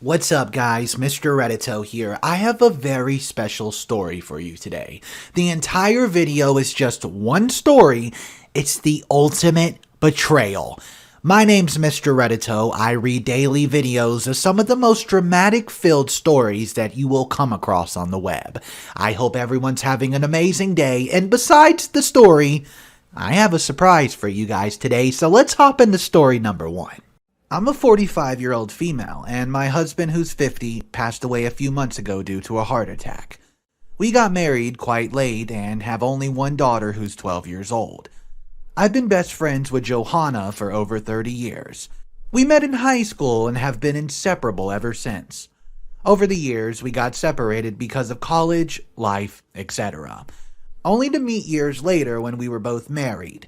What's up, guys? Mr. Reddito here. I have a very special story for you today. The entire video is just one story. It's the ultimate betrayal. My name's Mr. Reddito. I read daily videos of some of the most dramatic-filled stories that you will come across on the web. I hope everyone's having an amazing day, and besides the story, I have a surprise for you guys today, so let's hop into story number 1. I'm a 45-year-old female, and my husband, who's 50, passed away a few months ago due to a heart attack. We got married quite late and have only one daughter who's 12 years old. I've been best friends with Johanna for over 30 years. We met in high school and have been inseparable ever since. Over the years, we got separated because of college, life, etc. Only to meet years later when we were both married.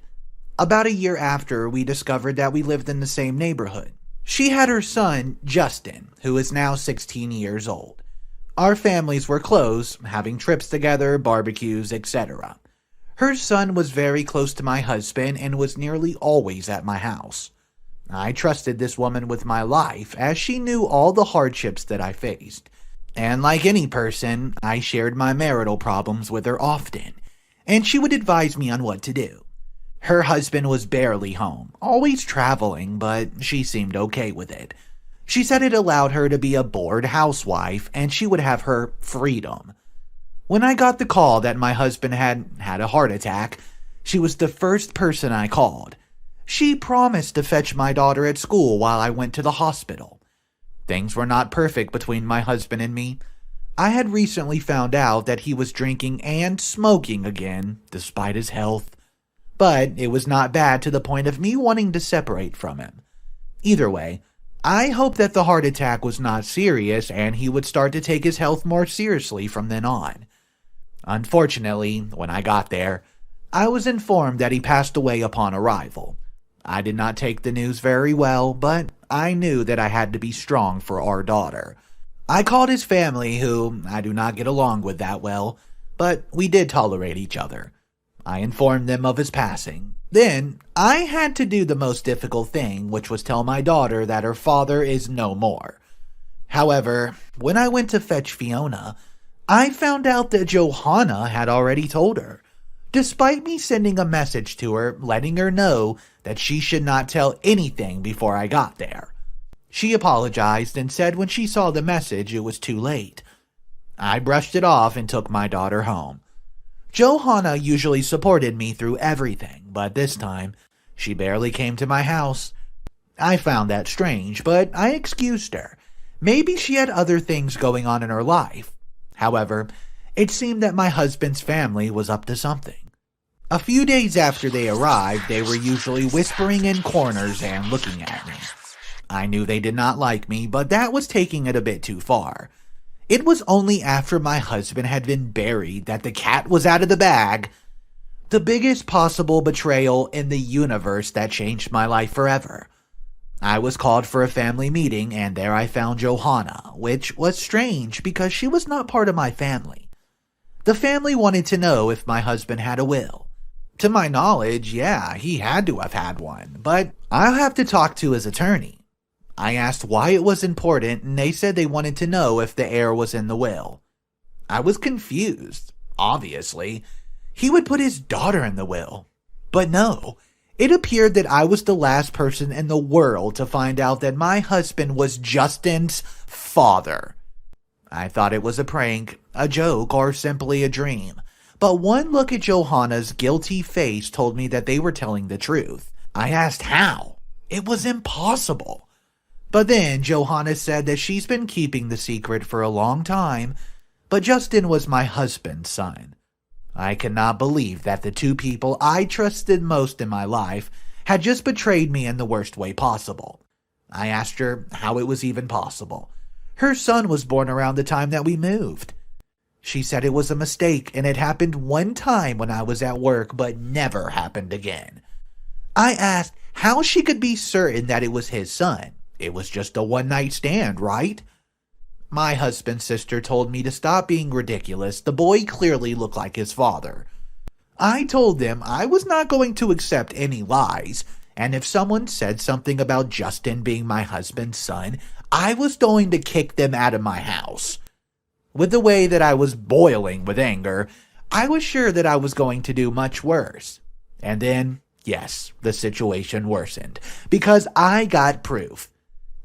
About a year after, we discovered that we lived in the same neighborhood. She had her son, Justin, who is now 16 years old. Our families were close, having trips together, barbecues, etc. Her son was very close to my husband and was nearly always at my house. I trusted this woman with my life, as she knew all the hardships that I faced. And like any person, I shared my marital problems with her often, and she would advise me on what to do. Her husband was barely home, always traveling, but she seemed okay with it. She said it allowed her to be a bored housewife, and she would have her freedom. When I got the call that my husband had had a heart attack, she was the first person I called. She promised to fetch my daughter at school while I went to the hospital. Things were not perfect between my husband and me. I had recently found out that he was drinking and smoking again, despite his health. But it was not bad to the point of me wanting to separate from him. Either way, I hoped that the heart attack was not serious and he would start to take his health more seriously from then on. Unfortunately, when I got there, I was informed that he passed away upon arrival. I did not take the news very well, but I knew that I had to be strong for our daughter. I called his family, who I do not get along with that well, but we did tolerate each other. I informed them of his passing. Then, I had to do the most difficult thing, which was tell my daughter that her father is no more. However, when I went to fetch Fiona, I found out that Johanna had already told her, despite me sending a message to her letting her know that she should not tell anything before I got there. She apologized and said when she saw the message it was too late. I brushed it off and took my daughter home. Johanna usually supported me through everything, but this time, she barely came to my house. I found that strange, but I excused her. Maybe she had other things going on in her life. However, it seemed that my husband's family was up to something. A few days after they arrived, they were usually whispering in corners and looking at me. I knew they did not like me, but that was taking it a bit too far. It was only after my husband had been buried that the cat was out of the bag. The biggest possible betrayal in the universe that changed my life forever. I was called for a family meeting, and there I found Johanna, which was strange because she was not part of my family. The family wanted to know if my husband had a will. To my knowledge, yeah, he had to have had one, but I'll have to talk to his attorney. I asked why it was important, and they said they wanted to know if the heir was in the will. I was confused, obviously. He would put his daughter in the will. But no, it appeared that I was the last person in the world to find out that my husband was Justin's father. I thought it was a prank, a joke, or simply a dream. But one look at Johanna's guilty face told me that they were telling the truth. I asked how. It was impossible. But then Johanna said that she's been keeping the secret for a long time, but Justin was my husband's son. I cannot believe that the two people I trusted most in my life had just betrayed me in the worst way possible. I asked her how it was even possible. Her son was born around the time that we moved. She said it was a mistake and it happened one time when I was at work, but never happened again. I asked how she could be certain that it was his son. It was just a one-night stand, right? My husband's sister told me to stop being ridiculous. The boy clearly looked like his father. I told them I was not going to accept any lies, and if someone said something about Justin being my husband's son, I was going to kick them out of my house. With the way that I was boiling with anger, I was sure that I was going to do much worse. And then, yes, the situation worsened, because I got proof.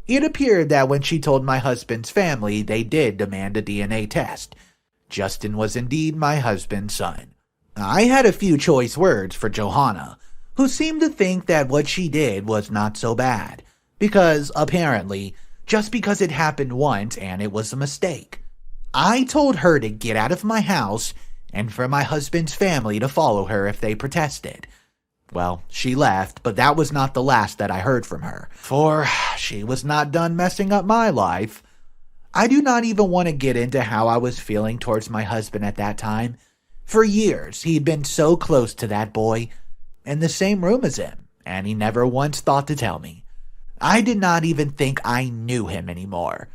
It appeared that when she told my husband's family, they did demand a DNA test. Justin was indeed my husband's son. I had a few choice words for Johanna, who seemed to think that what she did was not so bad, because, apparently, just because it happened once and it was a mistake. I told her to get out of my house and for my husband's family to follow her if they protested. Well, she left, but that was not the last that I heard from her, for she was not done messing up my life. I do not even want to get into how I was feeling towards my husband at that time. For years, he'd been so close to that boy, in the same room as him, and he never once thought to tell me. I did not even think I knew him anymore.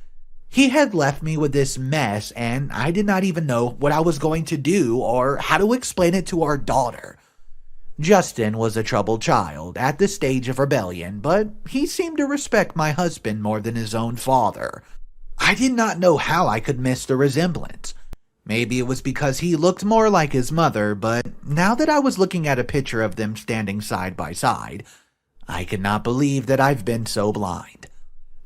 He had left me with this mess, and I did not even know what I was going to do or how to explain it to our daughter. Justin was a troubled child at the stage of rebellion, but he seemed to respect my husband more than his own father. I did not know how I could miss the resemblance. Maybe it was because he looked more like his mother, but now that I was looking at a picture of them standing side by side, I could not believe that I've been so blind.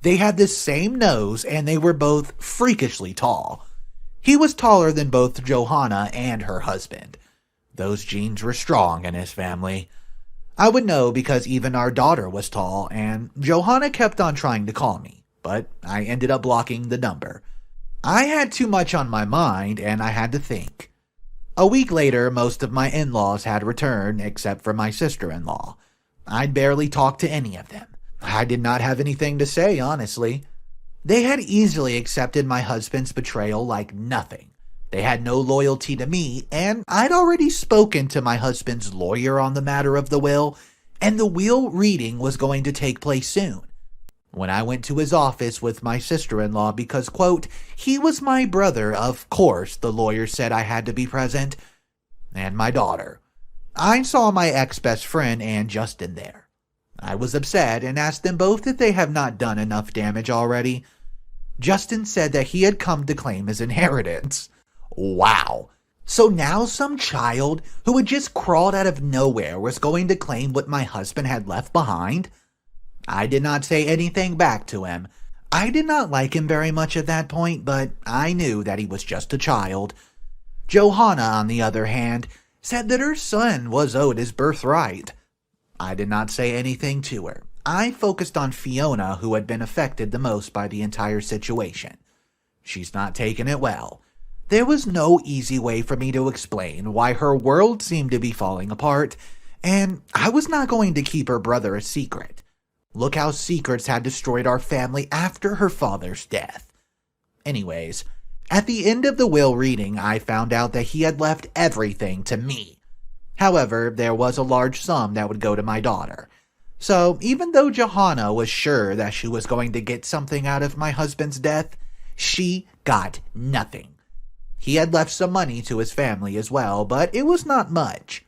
They had the same nose, and they were both freakishly tall. He was taller than both Johanna and her husband. Those genes were strong in his family. I would know because even our daughter was tall, and Johanna kept on trying to call me, but I ended up blocking the number. I had too much on my mind, and I had to think. A week later, most of my in-laws had returned, except for my sister-in-law. I'd barely talked to any of them. I did not have anything to say, honestly. They had easily accepted my husband's betrayal like nothing. They had no loyalty to me, and I'd already spoken to my husband's lawyer on the matter of the will, and the will reading was going to take place soon. When I went to his office with my sister-in-law because, quote, he was my brother, of course, the lawyer said I had to be present, and my daughter. I saw my ex-best friend and Justin there. I was upset and asked them both if they have not done enough damage already. Justin said that he had come to claim his inheritance. Wow. So now some child who had just crawled out of nowhere was going to claim what my husband had left behind? I did not say anything back to him. I did not like him very much at that point, but I knew that he was just a child. Johanna, on the other hand, said that her son was owed his birthright. I did not say anything to her. I focused on Fiona, who had been affected the most by the entire situation. She's not taken it well. There was no easy way for me to explain why her world seemed to be falling apart, and I was not going to keep her brother a secret. Look how secrets had destroyed our family after her father's death. Anyways, at the end of the will reading, I found out that he had left everything to me. However, there was a large sum that would go to my daughter. So, even though Johanna was sure that she was going to get something out of my husband's death, she got nothing. He had left some money to his family as well, but it was not much.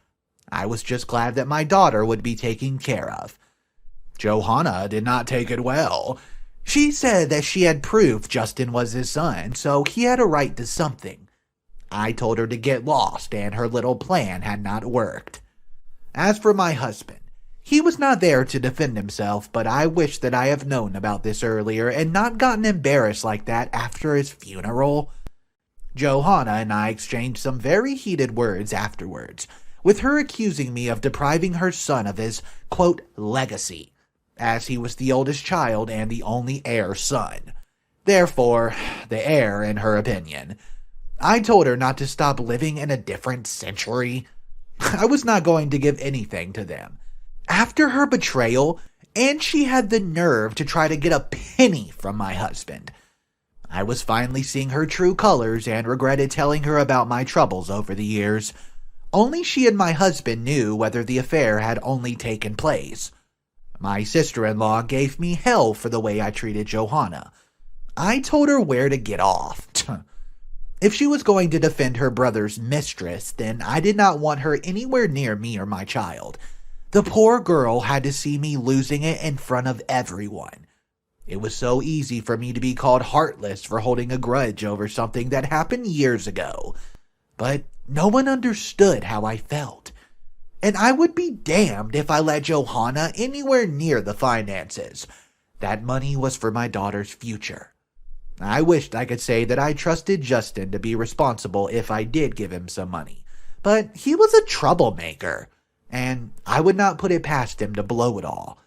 I was just glad that my daughter would be taken care of. Johanna did not take it well. She said that she had proof Justin was his son, so he had a right to something. I told her to get lost, and her little plan had not worked. As for my husband, he was not there to defend himself, but I wish that I have known about this earlier and not gotten embarrassed like that after his funeral. Johanna and I exchanged some very heated words afterwards, with her accusing me of depriving her son of his, quote, legacy, as he was the oldest child and the only heir son. Therefore, the heir in her opinion. I told her not to stop living in a different century. I was not going to give anything to them. After her betrayal, and she had the nerve to try to get a penny from my husband. I was finally seeing her true colors and regretted telling her about my troubles over the years. Only she and my husband knew whether the affair had only taken place. My sister-in-law gave me hell for the way I treated Johanna. I told her where to get off. If she was going to defend her brother's mistress, then I did not want her anywhere near me or my child. The poor girl had to see me losing it in front of everyone. It was so easy for me to be called heartless for holding a grudge over something that happened years ago. But no one understood how I felt. And I would be damned if I let Johanna anywhere near the finances. That money was for my daughter's future. I wished I could say that I trusted Justin to be responsible if I did give him some money. But he was a troublemaker, and I would not put it past him to blow it all.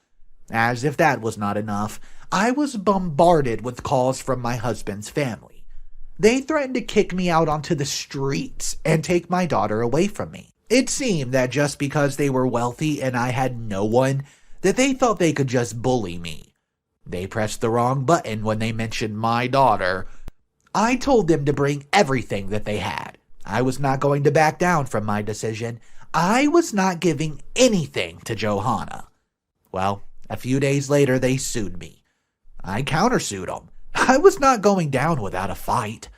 As if that was not enough, I was bombarded with calls from my husband's family. They threatened to kick me out onto the streets and take my daughter away from me. It seemed that just because they were wealthy and I had no one, that they thought they could just bully me. They pressed the wrong button when they mentioned my daughter. I told them to bring everything that they had. I was not going to back down from my decision. I was not giving anything to Johanna. Well, a few days later they sued me. I countersued them. I was not going down without a fight.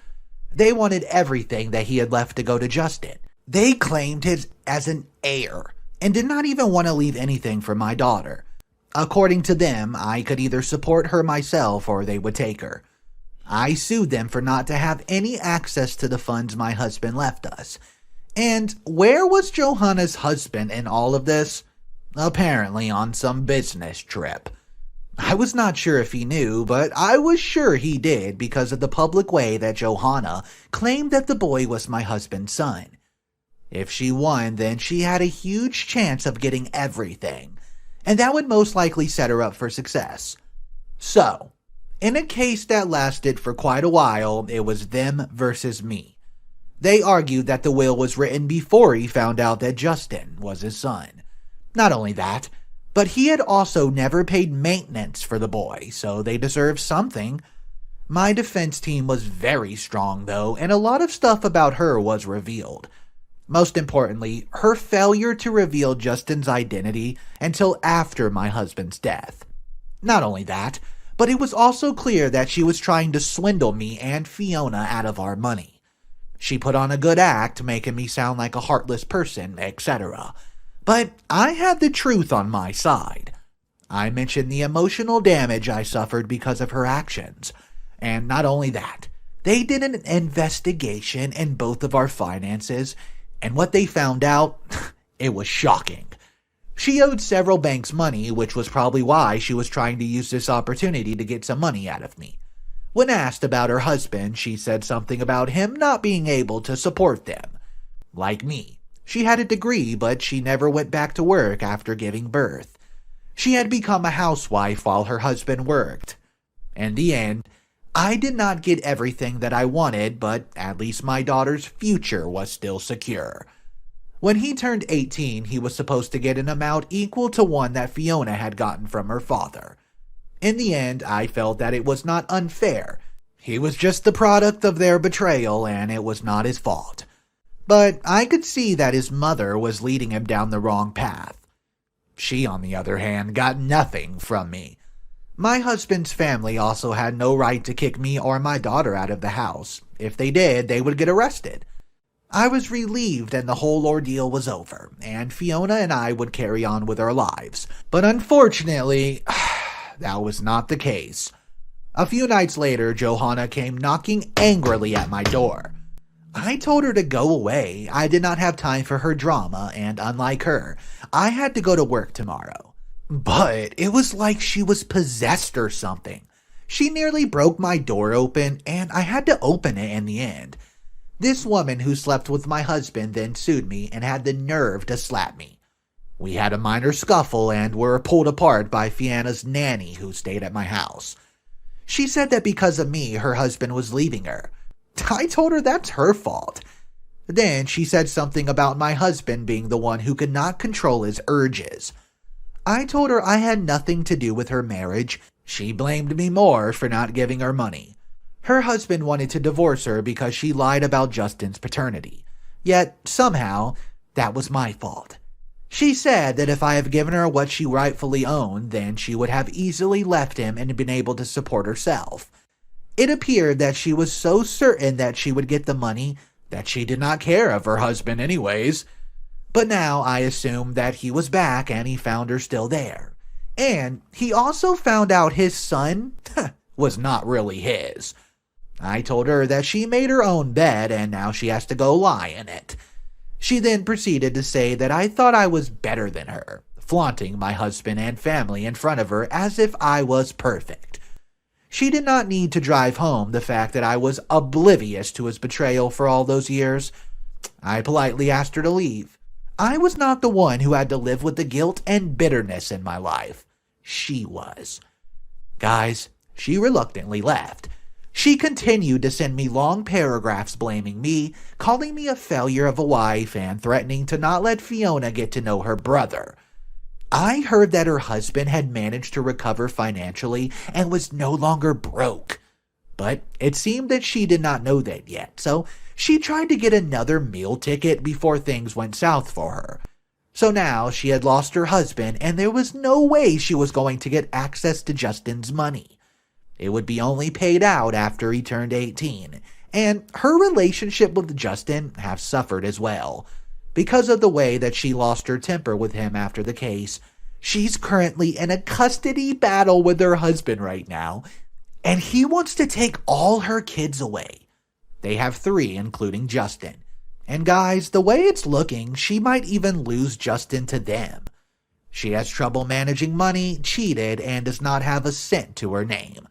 They wanted everything that he had left to go to Justin. They claimed him as an heir and did not even want to leave anything for my daughter. According to them, I could either support her myself or they would take her. I sued them for not to have any access to the funds my husband left us. And where was Johanna's husband in all of this? Apparently on some business trip. I was not sure if he knew, but I was sure he did because of the public way that Johanna claimed that the boy was my husband's son. If she won, then she had a huge chance of getting everything, and that would most likely set her up for success. So, in a case that lasted for quite a while, it was them versus me. They argued that the will was written before he found out that Justin was his son. Not only that, but he had also never paid maintenance for the boy, so they deserved something. My defense team was very strong, though, and a lot of stuff about her was revealed. Most importantly, her failure to reveal Justin's identity until after my husband's death. Not only that, but it was also clear that she was trying to swindle me and Fiona out of our money. She put on a good act, making me sound like a heartless person, etc. But I had the truth on my side. I mentioned the emotional damage I suffered because of her actions. And not only that, they did an investigation in both of our finances, and what they found out, it was shocking. She owed several banks money, which was probably why she was trying to use this opportunity to get some money out of me. When asked about her husband, she said something about him not being able to support them. Like me, she had a degree, but she never went back to work after giving birth. She had become a housewife while her husband worked. In the end, I did not get everything that I wanted, but at least my daughter's future was still secure. When he turned 18, he was supposed to get an amount equal to one that Fiona had gotten from her father. In the end, I felt that it was not unfair. He was just the product of their betrayal, and it was not his fault. But I could see that his mother was leading him down the wrong path. She, on the other hand, got nothing from me. My husband's family also had no right to kick me or my daughter out of the house. If they did, they would get arrested. I was relieved and the whole ordeal was over, and Fiona and I would carry on with our lives. But unfortunately, that was not the case. A few nights later, Johanna came knocking angrily at my door. I told her to go away. I did not have time for her drama, and unlike her, I had to go to work tomorrow. But it was like she was possessed or something. She nearly broke my door open, and I had to open it in the end. This woman who slept with my husband then sued me and had the nerve to slap me. We had a minor scuffle and were pulled apart by Fiona's nanny who stayed at my house. She said that because of me, her husband was leaving her. I told her that's her fault. Then she said something about my husband being the one who could not control his urges. I told her I had nothing to do with her marriage. She blamed me more for not giving her money. Her husband wanted to divorce her because she lied about Justin's paternity. Yet, somehow, that was my fault. She said that if I had given her what she rightfully owned, then she would have easily left him and been able to support herself. It appeared that she was so certain that she would get the money that she did not care of her husband anyways. But now I assumed that he was back and he found her still there. And he also found out his son was not really his. I told her that she made her own bed and now she has to go lie in it. She then proceeded to say that I thought I was better than her, flaunting my husband and family in front of her as if I was perfect. She did not need to drive home the fact that I was oblivious to his betrayal for all those years. I politely asked her to leave. I was not the one who had to live with the guilt and bitterness in my life. She was. Guys, she reluctantly left. She continued to send me long paragraphs blaming me, calling me a failure of a wife, and threatening to not let Fiona get to know her brother. I heard that her husband had managed to recover financially and was no longer broke. But it seemed that she did not know that yet, so she tried to get another meal ticket before things went south for her. So now she had lost her husband and there was no way she was going to get access to Justin's money. It would be only paid out after he turned 18, and her relationship with Justin have suffered as well. Because of the way that she lost her temper with him after the case, she's currently in a custody battle with her husband right now, and he wants to take all her kids away. They have 3, including Justin. And guys, the way it's looking, she might even lose Justin to them. She has trouble managing money, cheated, and does not have a cent to her name.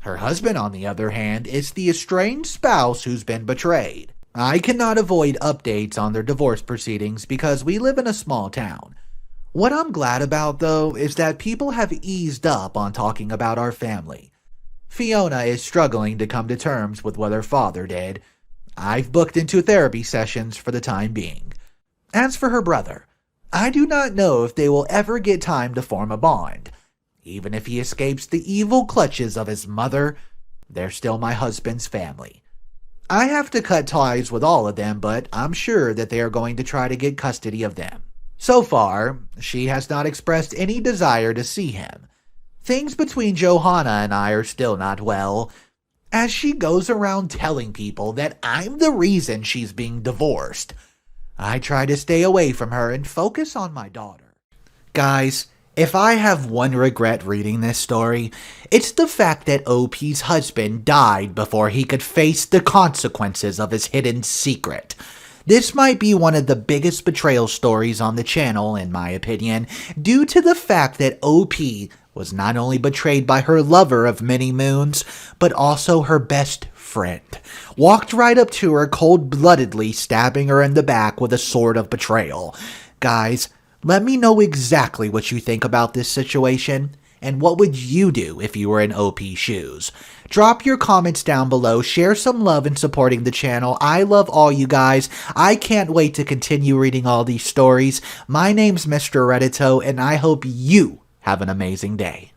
Her husband, on the other hand, is the estranged spouse who's been betrayed. I cannot avoid updates on their divorce proceedings because we live in a small town. What I'm glad about, though, is that people have eased up on talking about our family. Fiona is struggling to come to terms with what her father did. I've booked into therapy sessions for the time being. As for her brother, I do not know if they will ever get time to form a bond. Even if he escapes the evil clutches of his mother, they're still my husband's family. I have to cut ties with all of them, but I'm sure that they are going to try to get custody of them. So far, she has not expressed any desire to see him. Things between Johanna and I are still not well, as she goes around telling people that I'm the reason she's being divorced. I try to stay away from her and focus on my daughter. Guys, if I have one regret reading this story, it's the fact that OP's husband died before he could face the consequences of his hidden secret. This might be one of the biggest betrayal stories on the channel, in my opinion, due to the fact that OP was not only betrayed by her lover of many moons, but also her best friend. Walked right up to her cold-bloodedly, stabbing her in the back with a sword of betrayal. Guys, let me know exactly what you think about this situation, and what would you do if you were in OP's shoes? Drop your comments down below, share some love in supporting the channel. I love all you guys. I can't wait to continue reading all these stories. My name's Mr. Reddito, and I hope you have an amazing day.